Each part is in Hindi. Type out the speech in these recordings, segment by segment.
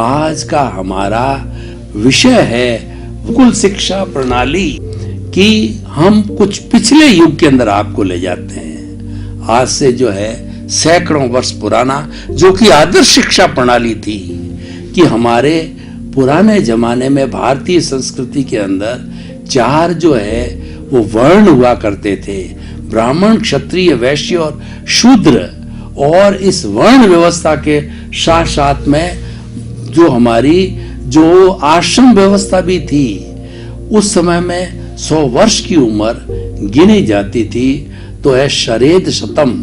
आज का हमारा विषय है गुरुकुल शिक्षा प्रणाली कि हम कुछ पिछले युग के अंदर आपको ले जाते हैं। आज से जो है सैकड़ों वर्ष पुराना, जो कि आदर्श शिक्षा प्रणाली थी कि हमारे पुराने जमाने में भारतीय संस्कृति के अंदर 4 जो है वो वर्ण हुआ करते थे, ब्राह्मण, क्षत्रिय, वैश्य और शूद्र। और इस वर्ण व्यवस्था के साथ साथ में जो हमारी जो आश्रम व्यवस्था भी थी, उस समय में 100 वर्ष की उम्र गिनी जाती थी। तो है शरेद शतम,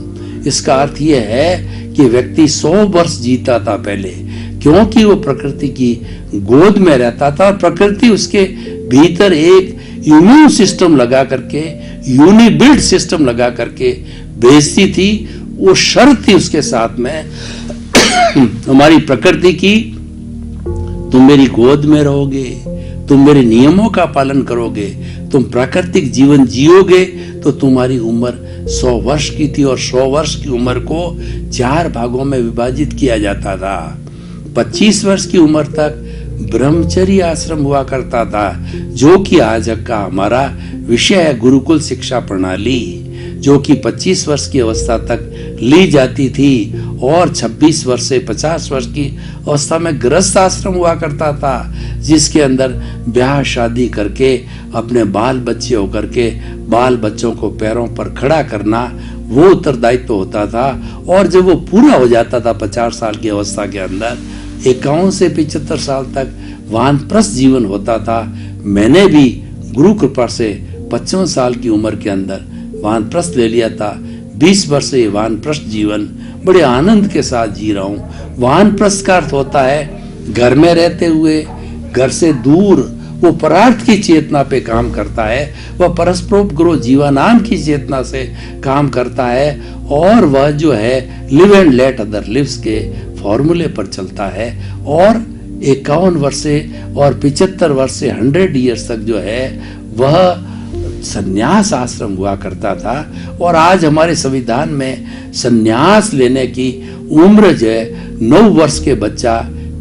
इसका अर्थ यह है कि व्यक्ति 100 वर्ष जीता था पहले, क्योंकि वो प्रकृति की गोद में रहता था और प्रकृति उसके भीतर एक इम्यून सिस्टम लगा करके, यूनिबिल्ट सिस्टम लगा करके भेजती थी। वो शर्त थी उसके साथ में हमारी प्रकृति की, तुम मेरी गोद में रहोगे, तुम मेरे नियमों का पालन करोगे, तुम प्राकृतिक जीवन जियोगे, तो तुम्हारी उम्र 100 वर्ष की थी। और 100 वर्ष की उम्र को 4 भागों में विभाजित किया जाता था। 25 वर्ष की उम्र तक ब्रह्मचर्य आश्रम हुआ करता था, जो कि आज का हमारा विषय है गुरुकुल शिक्षा प्रणाली, जो कि 25 वर्ष की अवस्था तक ली जाती थी। और 26 वर्ष से 50 वर्ष की अवस्था में गृहस्थ आश्रम हुआ करता था, जिसके अंदर ब्याह शादी करके अपने बाल बच्चे होकर के बाल बच्चों को पैरों पर खड़ा करना वो उत्तरदायित्व होता था। और जब वो पूरा हो जाता था 50 साल की अवस्था के अंदर, 51 से 75 साल तक वानप्रस्थ जीवन होता था। मैंने भी गुरु कृपा से 55 साल की उम्र के अंदर वानप्रस्थ ले लिया था। 20 वर्ष से वानप्रस्थ जीवन बड़े आनंद के साथ जी रहा हूँ। वानप्रस्थ का अर्थ होता है घर में रहते हुए, घर से दूर, वो परार्थ की चेतना पे काम करता है, वह परस्परोपग्रह जीवनान की चेतना से काम करता है, और वह जो है live and let other lives के फॉर्मूले पर चलता है। और 51 वर्ष से और 75 वर्ष से 100 ईयर्स तक जो है वह संन्यास आश्रम हुआ करता था। और आज हमारे संविधान में संन्यास लेने की उम्र जो है 9 वर्ष के बच्चा,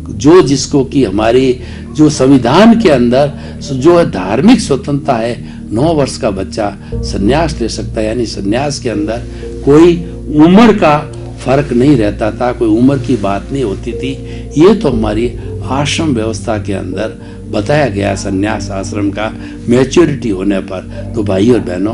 जो जिसको कि हमारी जो संविधान के अंदर जो है धार्मिक स्वतंत्रता है, 9 वर्ष का बच्चा संन्यास ले सकता है। यानी संन्यास के अंदर कोई उम्र का फर्क नहीं रहता था, कोई उम्र की बात नहीं होती थी। ये तो हमारी आश्रम व्यवस्था के अंदर बताया गया संन्यास आश्रम का मैच्योरिटी होने पर। तो भाई और बहनों,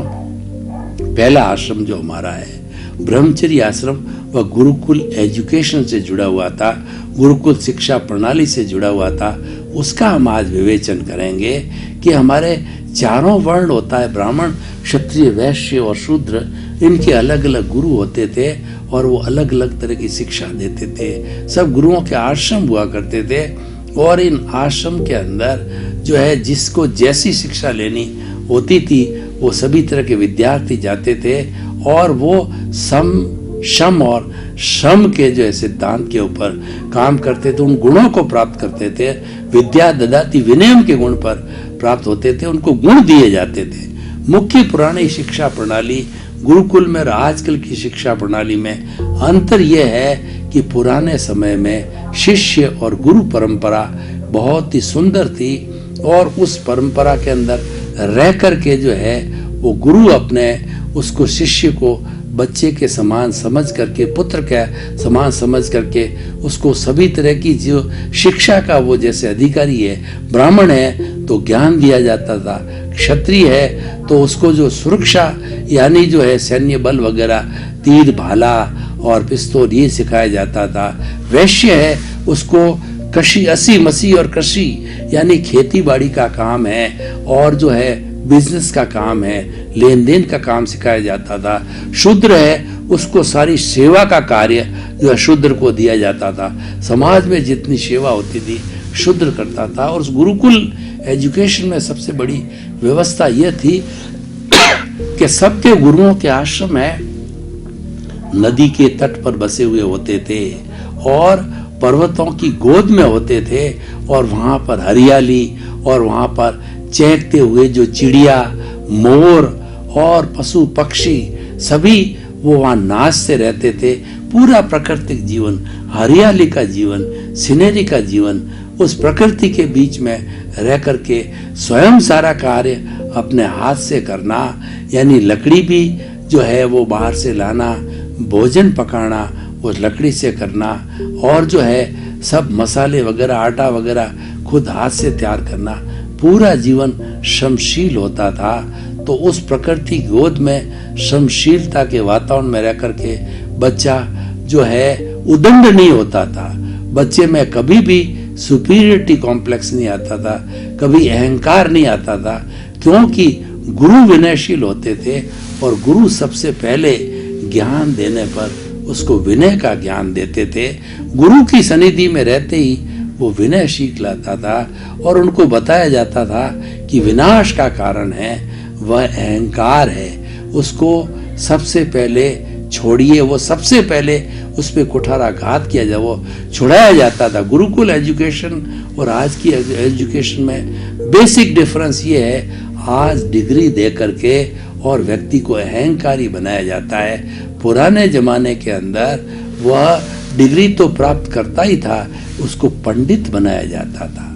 पहला आश्रम जो हमारा है ब्रह्मचर्य आश्रम, वह गुरुकुल एजुकेशन से जुड़ा हुआ था, गुरुकुल शिक्षा प्रणाली से जुड़ा हुआ था। उसका हम आज विवेचन करेंगे कि हमारे 4 वर्ण होता है, ब्राह्मण, क्षत्रिय, वैश्य और शूद्र। इनके अलग अलग गुरु होते थे और वो अलग अलग तरह की शिक्षा देते थे। सब गुरुओं के आश्रम हुआ करते थे, और इन आश्रम के अंदर जो है जिसको जैसी शिक्षा लेनी होती थी वो सभी तरह के विद्यार्थी जाते थे, और वो शम और श्रम के जो है सिद्धांत के ऊपर काम करते थे, उन गुणों को प्राप्त करते थे। विद्या ददाति विनयम के गुण पर प्राप्त होते थे, उनको गुण दिए जाते थे। मुख्य पुरानी शिक्षा प्रणाली गुरुकुल में और आजकल की शिक्षा प्रणाली में अंतर यह है कि पुराने समय में शिष्य और गुरु परंपरा बहुत ही सुंदर थी, और उस परंपरा के अंदर रह करके जो है वो गुरु अपने उसको शिष्य को बच्चे के समान समझ करके, पुत्र के समान समझ करके उसको सभी तरह की जो शिक्षा का वो जैसे अधिकारी है, ब्राह्मण है तो ज्ञान दिया जाता था, क्षत्रिय है तो उसको जो सुरक्षा यानी जो है सैन्य बल वगैरह, तीर भाला और पिस्तौल ये सिखाया जाता था, वैश्य है उसको कृषि असी मसी और कृषि यानी खेती बाड़ी का काम है, और जो है बिजनेस का काम है, लेन देन का काम सिखाया जाता था। शूद्र है उसको सारी सेवा का कार्य जो है शूद्र को दिया जाता था। समाज में जितनी सेवा होती थी शूद्र करता था। और उस गुरुकुल एजुकेशन में सबसे बड़ी व्यवस्था यह थी कि सबके गुरुओं के आश्रम है नदी के तट पर बसे हुए होते थे और पर्वतों की गोद में होते थे, और वहां पर हरियाली और वहां पर चहकते हुए जो चिड़िया, मोर और पशु पक्षी सभी वो वहां नाचते रहते थे। पूरा प्राकृतिक जीवन, हरियाली का जीवन सीनरी का जीवन, उस प्रकृति के बीच में रह करके स्वयं सारा कार्य अपने हाथ से करना, यानी लकड़ी भी जो है वो बाहर से लाना, भोजन पकाना उस लकड़ी से करना, और जो है सब मसाले वगैरह आटा वगैरह खुद हाथ से तैयार करना, पूरा जीवन श्रमशील होता था। तो उस प्रकृति गोद में श्रमशीलता के वातावरण में रह करके बच्चा जो है उदंड नहीं होता था। बच्चे में कभी भी सुपीरियरिटी कॉम्प्लेक्स नहीं आता था, कभी अहंकार नहीं आता था, क्योंकि गुरु विनयशील होते थे और गुरु सबसे पहले ज्ञान देने पर उसको विनय का ज्ञान देते थे। गुरु की सनिधि में रहते ही वो विनय सीख लाता था और उनको बताया जाता था कि विनाश का कारण है वह अहंकार है, उसको सबसे पहले छोड़िए, वो सबसे पहले उस पर कुठाराघात किया जाए, वो छुड़ाया जाता था। गुरुकुल एजुकेशन और आज की एजुकेशन में बेसिक डिफरेंस ये है, आज डिग्री दे करके और व्यक्ति को अहंकारी बनाया जाता है। पुराने जमाने के अंदर वह डिग्री तो प्राप्त करता ही था, उसको पंडित बनाया जाता था।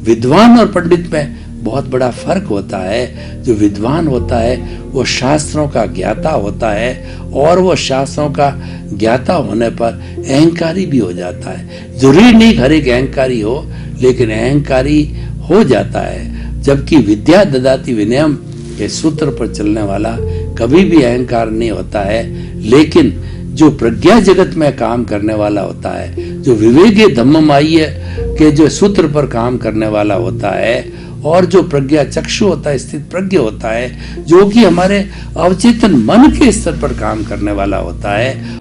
विद्वान और पंडित में बहुत बड़ा फर्क होता है। जो विद्वान होता है वो शास्त्रों का ज्ञाता होता है और वो शास्त्रों का ज्ञाता होने पर अहंकारी भी हो जाता है। जरूरी नहीं हर एक अहंकारी हो, लेकिन अहंकारी हो जाता है। जबकि विद्या ददाति विनयम के सूत्र पर चलने वाला कभी भी अहंकार नहीं होता है, लेकिन जो प्रज्ञा जगत में काम करने वाला होता है, जो विवेके धम्ममाय्य के जो सूत्र पर काम करने वाला होता है, और जो प्रज्ञा चक्षु होता है, स्थित प्रज्ञ होता है, जो कि हमारे अवचेतन मन के स्तर पर काम करने वाला होता है,